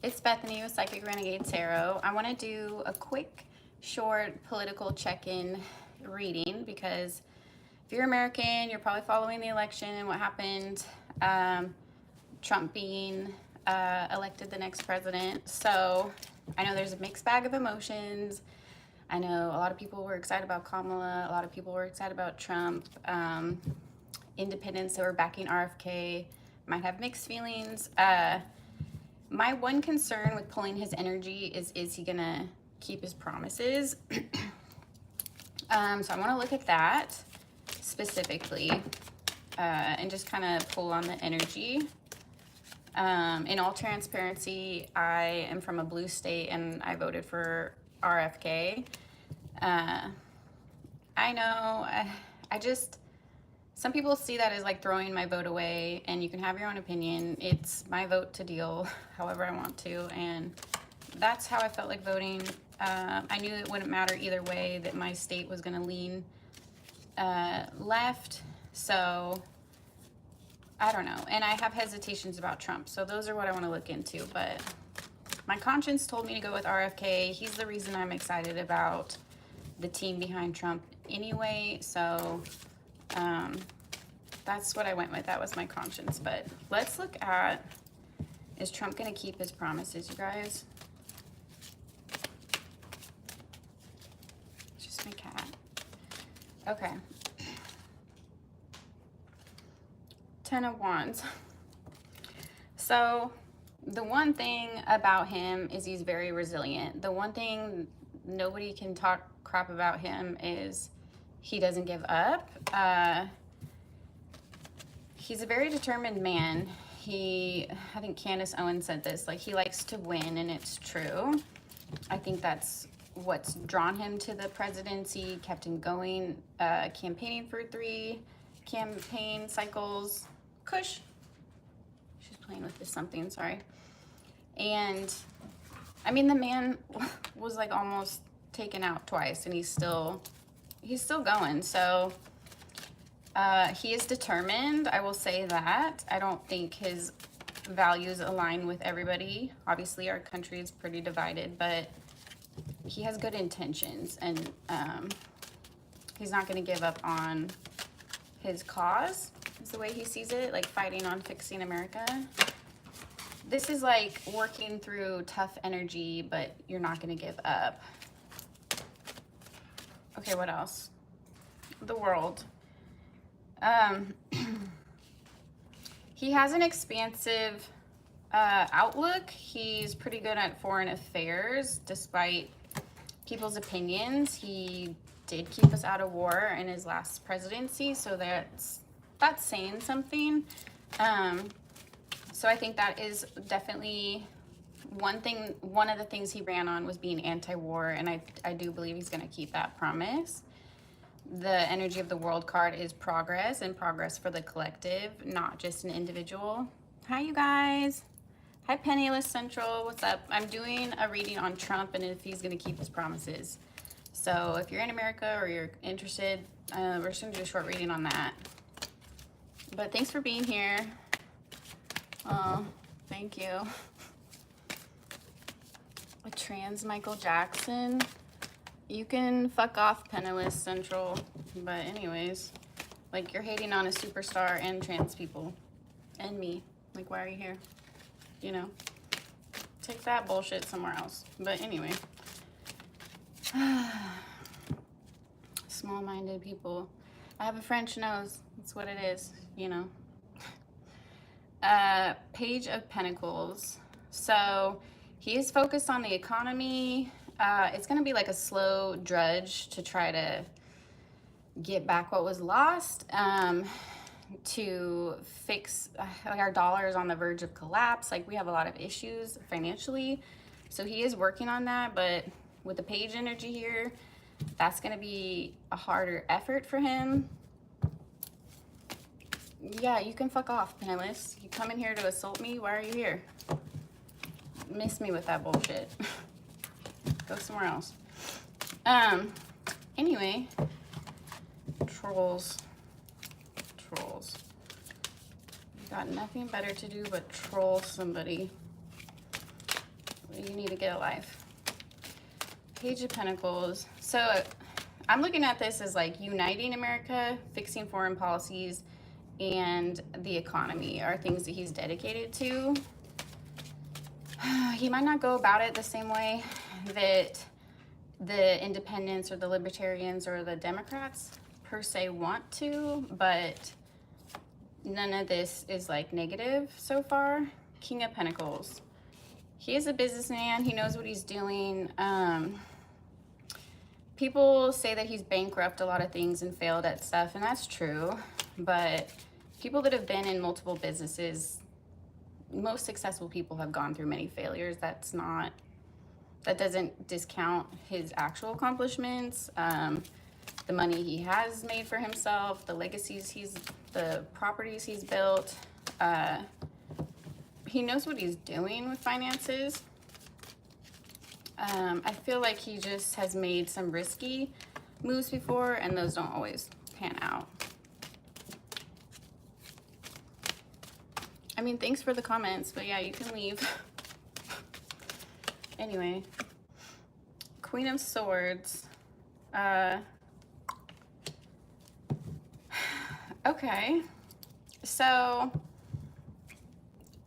It's Bethany with Psychic Renegade Tarot. I want to do a quick, short political check-in reading because if you're American, you're probably following the election and what happened, Trump being elected the next president. So I know there's a mixed bag of emotions. I know a lot of people were excited about Kamala. A lot of people were excited about Trump. Independents that were backing RFK might have mixed feelings. My one concern with pulling his energy is he gonna keep his promises? So I want to look at that specifically and just kind of pull on the energy. In all transparency, I am from a blue state and I voted for RFK. I know, some people see that as like throwing my vote away, and you can have your own opinion. It's my vote to deal however I want to, and that's how I felt like voting. I knew it wouldn't matter either way, that my state was gonna lean left, so I don't know. And I have hesitations about Trump, so those are what I want to look into, but my conscience told me to go with RFK. He's the reason I'm excited about the team behind Trump anyway, so that's what I went with. That was my conscience. But let's look at, is Trump going to keep his promises, you guys? It's just my cat. Okay. 10 of Wands. So the one thing about him is he's very resilient. The one thing nobody can talk crap about him is he doesn't give up. He's a very determined man. I think Candace Owens said this, like, he likes to win, and it's true. I think that's what's drawn him to the presidency, kept him going, campaigning for 3 campaign cycles. Kush. She's playing with this something, sorry. And I mean, the man was like almost taken out twice, and he's still going. So he is determined, I will say that. I don't think his values align with everybody. Obviously, our country is pretty divided, but he has good intentions, and he's not going to give up on his cause, is the way he sees it, like fighting on fixing America. This is like working through tough energy, but you're not going to give up. Okay, what else? The world. He has an expansive outlook. He's pretty good at foreign affairs, despite people's opinions. He did keep us out of war in his last presidency, so that's saying something. So I think that is definitely one thing. One of the things he ran on was being anti-war, and I do believe he's going to keep that promise. The energy of the world card is progress, and progress for the collective, not just an individual. Hi, you guys. Hi, Penniless Central. What's up? I'm doing a reading on Trump and if he's going to keep his promises. So if you're in America or you're interested, we're just going to do a short reading on that. But thanks for being here. Oh, thank you. A trans Michael Jackson. You can fuck off, Penniless Central. But anyways, like, you're hating on a superstar and trans people and me. Like, why are you here? You know, take that bullshit somewhere else. But anyway, small-minded people. I have a French nose. That's what it is, you know. Page of Pentacles. So he is focused on the economy. It's going to be like a slow drudge to try to get back what was lost, to fix, like, our dollar is on the verge of collapse. Like, we have a lot of issues financially. So he is working on that, but with the page energy here, that's going to be a harder effort for him. Yeah, you can fuck off, Penniless. You come in here to assault me? Why are you here? Miss me with that bullshit. Go somewhere else. Anyway, trolls. Got nothing better to do but troll somebody. need to get a life. Page of Pentacles. So I'm looking at this as like uniting America, fixing foreign policies, and the economy are things that he's dedicated to. He might not go about it the same way that the independents or the libertarians or the Democrats per se want to, but none of this is like negative so far. King of Pentacles. He is a businessman. He knows what he's doing. People say that he's bankrupt a lot of things and failed at stuff, and that's true. But people that have been in multiple businesses, most successful people have gone through many failures. That doesn't discount his actual accomplishments. The money he has made for himself, the the properties he's built. He knows what he's doing with finances. I feel like he just has made some risky moves before, and those don't always pan out. I mean, thanks for the comments, but yeah, you can leave. Anyway, Queen of Swords. Okay, so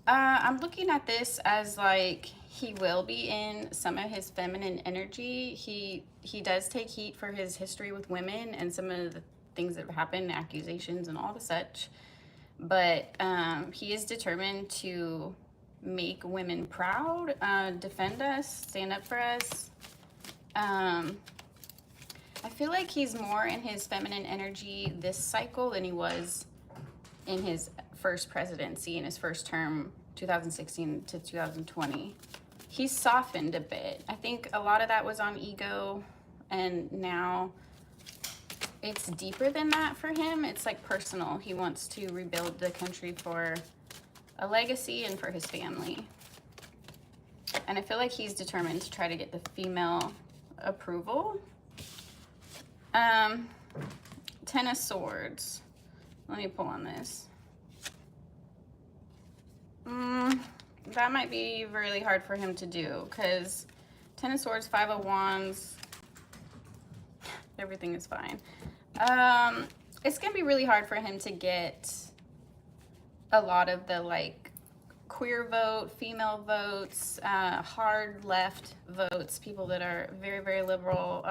I'm looking at this as like he will be in some of his feminine energy. He does take heat for his history with women and some of the things that have happened, accusations and all the such. But he is determined to make women proud, defend us, stand up for us. I feel like he's more in his feminine energy this cycle than he was in his first presidency, in his first term, 2016 to 2020. He's softened a bit. I think a lot of that was on ego, and now it's deeper than that for him. It's like personal. He wants to rebuild the country for a legacy and for his family. And I feel like he's determined to try to get the female approval. Ten of Swords. Let me pull on this. That might be really hard for him to do, because Ten of Swords, Five of Wands, everything is fine. It's gonna be really hard for him to get a lot of the like queer vote, female votes, hard left votes, people that are very, very liberal.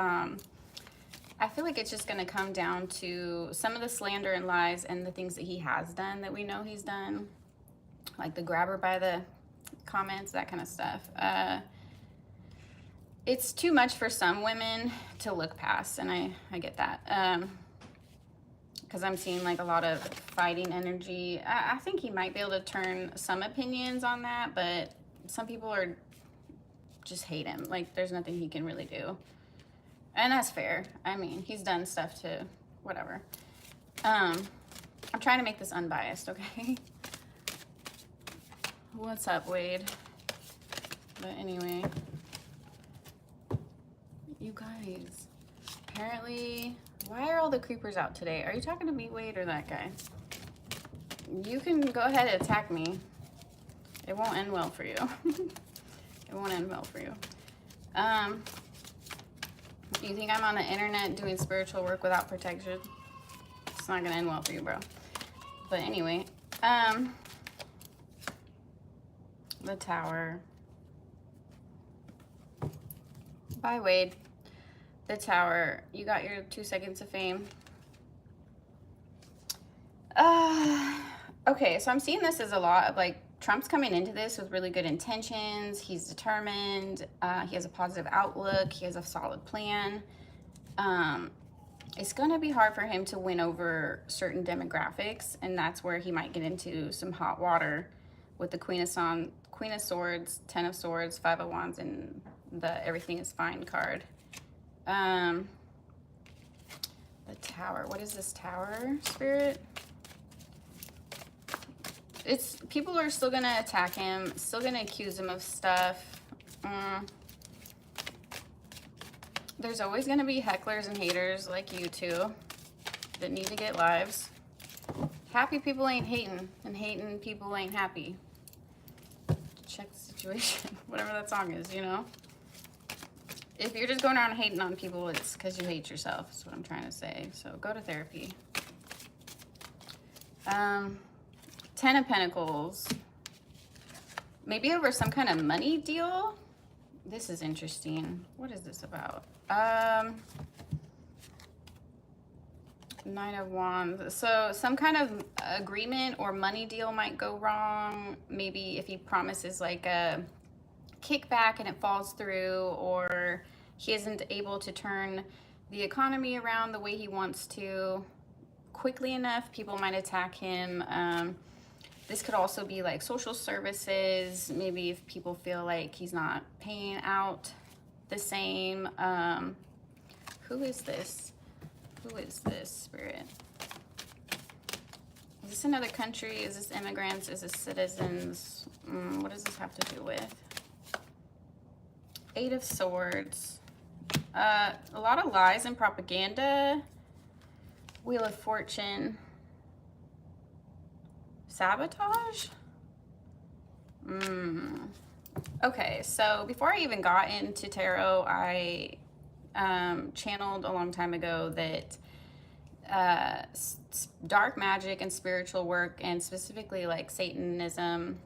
I feel like it's just going to come down to some of the slander and lies and the things that he has done that we know he's done, like the grabber by the comments, that kind of stuff. It's too much for some women to look past, and I get that. Because I'm seeing like a lot of fighting energy. I think he might be able to turn some opinions on that, but some people are just hate him. Like there's nothing he can really do. And that's fair. I mean, he's done stuff to whatever. I'm trying to make this unbiased, okay? What's up, Wade? But anyway, you guys, apparently, why are all the creepers out today? Are you talking to me, Wade, or that guy? You can go ahead and attack me. It won't end well for you. It won't end well for you. You think I'm on the internet doing spiritual work without protection? It's not gonna end well for you, bro. But anyway, the Tower. Bye, Wade. The Tower. You got your 2 seconds of fame. Okay, so I'm seeing this as a lot of like Trump's coming into this with really good intentions. He's determined. He has a positive outlook. He has a solid plan. It's going to be hard for him to win over certain demographics, and that's where he might get into some hot water with the Queen of Swords, Ten of Swords, Five of Wands, and the Everything is Fine card. The Tower. What is this Tower, Spirit? People are still gonna attack him, still gonna accuse him of stuff. There's always gonna be hecklers and haters like you two that need to get lives. Happy people ain't hating, and hating people ain't happy. Check situation. Whatever that song is, you know? If you're just going around hating on people, it's because you hate yourself, is what I'm trying to say. So go to therapy. 10 of Pentacles. Maybe over some kind of money deal. This is interesting. What is this about? 9 of Wands. So some kind of agreement or money deal might go wrong. Maybe if he promises like a kickback and it falls through, or he isn't able to turn the economy around the way he wants to quickly enough, people might attack him. This could also be like social services. Maybe if people feel like he's not paying out the same. Who is this? Who is this, Spirit? Is this another country? Is this immigrants? Is this citizens? What does this have to do with? 8 of Swords. A lot of lies and propaganda. Wheel of Fortune. Sabotage? Okay, so before I even got into tarot, I channeled a long time ago that dark magic and spiritual work, and specifically like Satanism,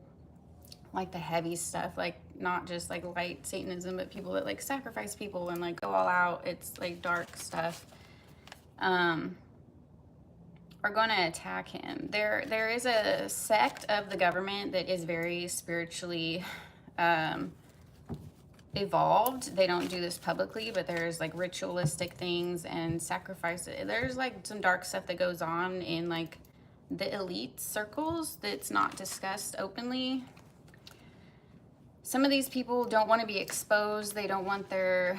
like the heavy stuff, like not just like light Satanism, but people that like sacrifice people and like go all out, it's like dark stuff, are going to attack him. There is a sect of the government that is very spiritually evolved. They don't do this publicly, but there's like ritualistic things and sacrifice. There's like some dark stuff that goes on in like the elite circles that's not discussed openly. Some of these people don't want to be exposed. They don't want their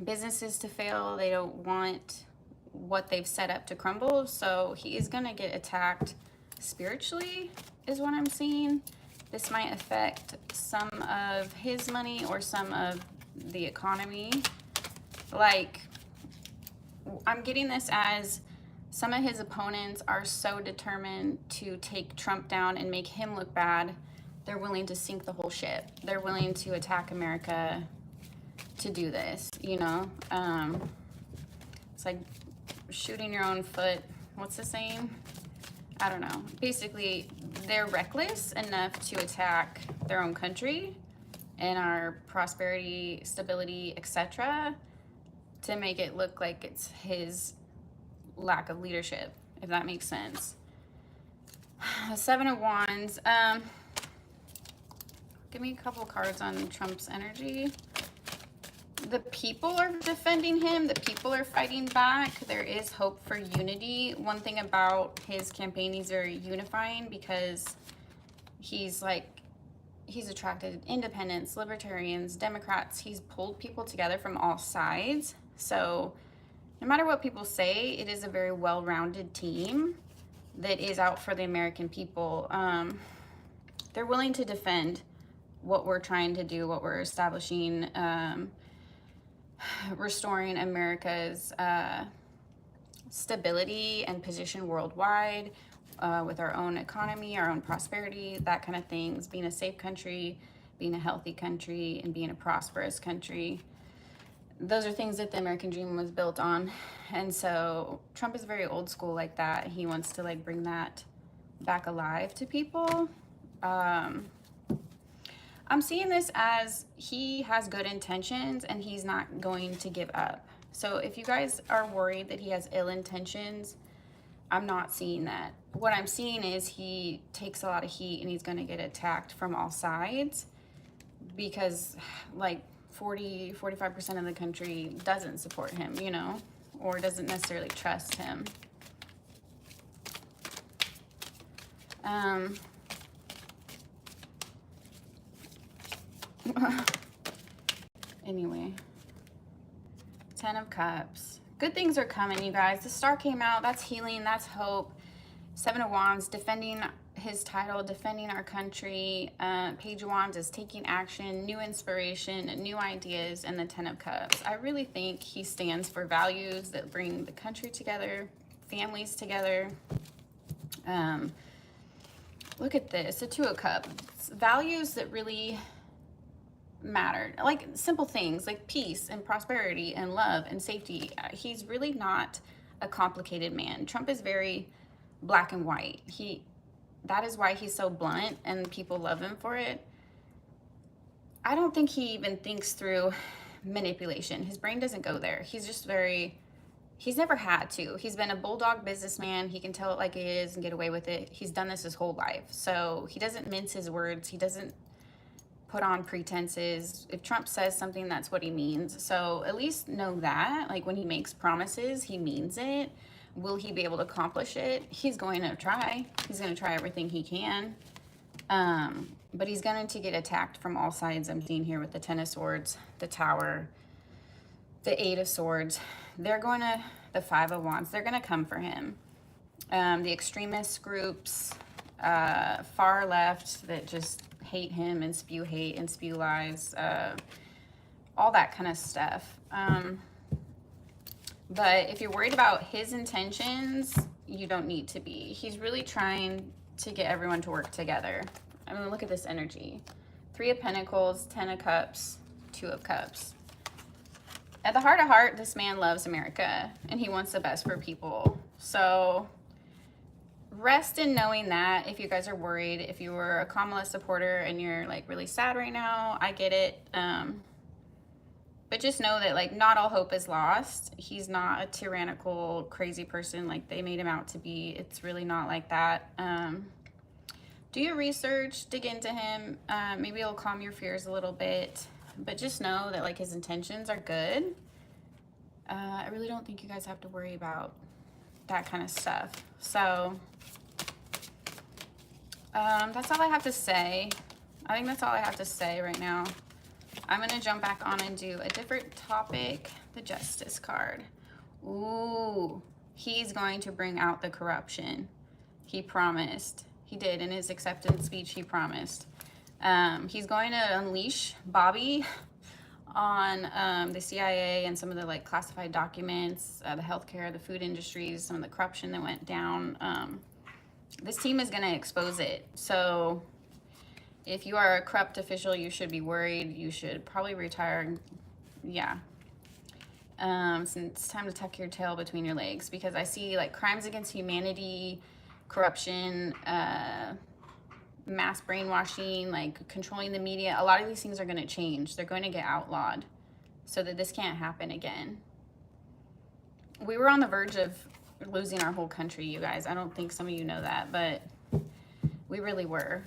businesses to fail. They don't want what they've set up to crumble. So he is going to get attacked spiritually is what I'm seeing. This might affect some of his money or some of the economy. Like, I'm getting this as some of his opponents are so determined to take Trump down and make him look bad, they're willing to sink the whole ship. They're willing to attack America to do this, you know? It's like shooting your own foot. What's the saying? I don't know. Basically, they're reckless enough to attack their own country and our prosperity, stability, etc., to make it look like it's his lack of leadership, if that makes sense. 7 of Wands. Give me a couple cards on Trump's energy. The people are defending him. The people are fighting back. There is hope for unity. One thing about his campaign, he's very unifying because he's attracted independents, libertarians, Democrats. He's pulled people together from all sides. So no matter what people say, it is a very well-rounded team that is out for the American people. They're willing to defend what we're trying to do, what we're establishing, restoring America's stability and position worldwide, with our own economy, our own prosperity, that kind of things, being a safe country, being a healthy country, and being a prosperous country. Those are things that the American dream was built on. And so Trump is very old school like that. He wants to like bring that back alive to people. I'm seeing this as he has good intentions and he's not going to give up. So if you guys are worried that he has ill intentions, I'm not seeing that. What I'm seeing is he takes a lot of heat and he's going to get attacked from all sides because like 45% of the country doesn't support him, you know, or doesn't necessarily trust him. Anyway, 10 of Cups. Good things are coming, you guys. The Star came out. That's healing. That's hope. 7 of Wands, defending his title, defending our country. Page of Wands is taking action, new inspiration, new ideas, and the 10 of Cups. I really think he stands for values that bring the country together, families together. Look at this, the 2 of Cups. Values that really mattered. Like simple things like peace and prosperity and love and safety. He's really not a complicated man. Trump is very black and white. That is why he's so blunt and people love him for it. I don't think he even thinks through manipulation. His brain doesn't go there. He's just he's never had to. He's been a bulldog businessman. He can tell it like it is and get away with it. He's done this his whole life. So he doesn't mince his words. He doesn't put on pretenses. If Trump says something, that's what he means. So at least know that, like when he makes promises, he means it. Will he be able to accomplish it? He's going to try. He's going to try everything he can. But he's going to get attacked from all sides. I'm seeing here with the Ten of Swords, the Tower, the Eight of Swords. The Five of Wands, they're going to come for him. The extremist groups, far left that just hate him and spew hate and spew lies, all that kind of stuff. But if you're worried about his intentions, you don't need to be. He's really trying to get everyone to work together. I mean, look at this energy. Three of Pentacles, Ten of Cups, Two of Cups. At the heart of heart, this man loves America and he wants the best for people. So rest in knowing that. If you guys are worried, if you were a Kamala supporter and you're like really sad right now, I get it. But just know that like not all hope is lost. He's not a tyrannical, crazy person like they made him out to be. It's really not like that. Do your research, dig into him. Maybe it'll calm your fears a little bit. But just know that like his intentions are good. I really don't think you guys have to worry about that kind of stuff. So that's all I have to say. I think that's all I have to say right now. I'm going to jump back on and do a different topic. The Justice card. Ooh, he's going to bring out the corruption. He promised. He did in his acceptance speech. He promised. He's going to unleash Bobby on the CIA and some of the like classified documents, the healthcare, the food industries, some of the corruption that went down. This team is going to expose it. So if you are a corrupt official, you should be worried. You should probably retire. Yeah. So it's time to tuck your tail between your legs, because I see like crimes against humanity, corruption, mass brainwashing, like controlling the media. A lot of these things are going to change. They're going to get outlawed so that this can't happen again. We were on the verge of losing our whole country, you guys. I don't think some of you know that, but we really were.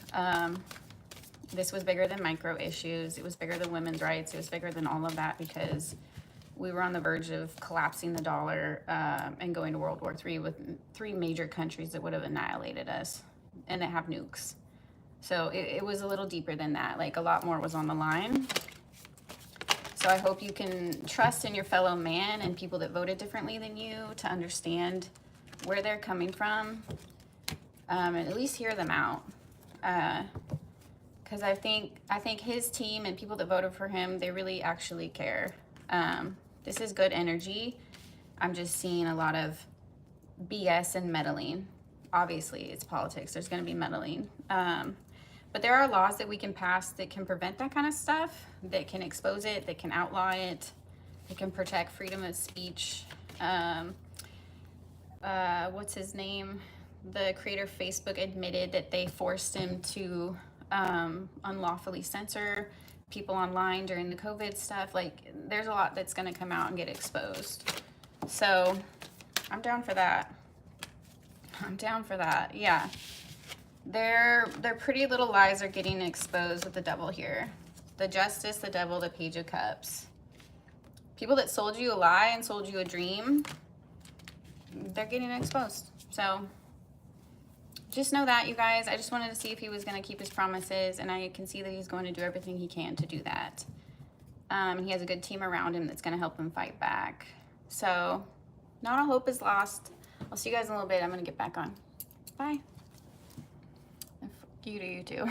This was bigger than micro issues. It was bigger than women's rights. It was bigger than all of that, because we were on the verge of collapsing the dollar and going to World War III with 3 major countries that would have annihilated us and that have nukes. So it was a little deeper than that. Like a lot more was on the line. So I hope you can trust in your fellow man and people that voted differently than you to understand where they're coming from, and at least hear them out. Because I think his team and people that voted for him, they really actually care. This is good energy. I'm just seeing a lot of BS and meddling. Obviously, it's politics. There's going to be meddling. But there are laws that we can pass that can prevent that kind of stuff, that can expose it, that can outlaw it, that can protect freedom of speech. What's his name? The creator of Facebook admitted that they forced him to unlawfully censor people online during the COVID stuff. Like, there's a lot that's going to come out and get exposed. So I'm down for that. I'm down for that. Yeah. Their pretty little lies are getting exposed with the Devil here. The Justice, the Devil, the Page of Cups. People that sold you a lie and sold you a dream, they're getting exposed. So just know that, you guys. I just wanted to see if he was going to keep his promises, and I can see that he's going to do everything he can to do that. He has a good team around him that's going to help him fight back. So not all hope is lost. I'll see you guys in a little bit. I'm going to get back on. Bye. And fuck you to you too.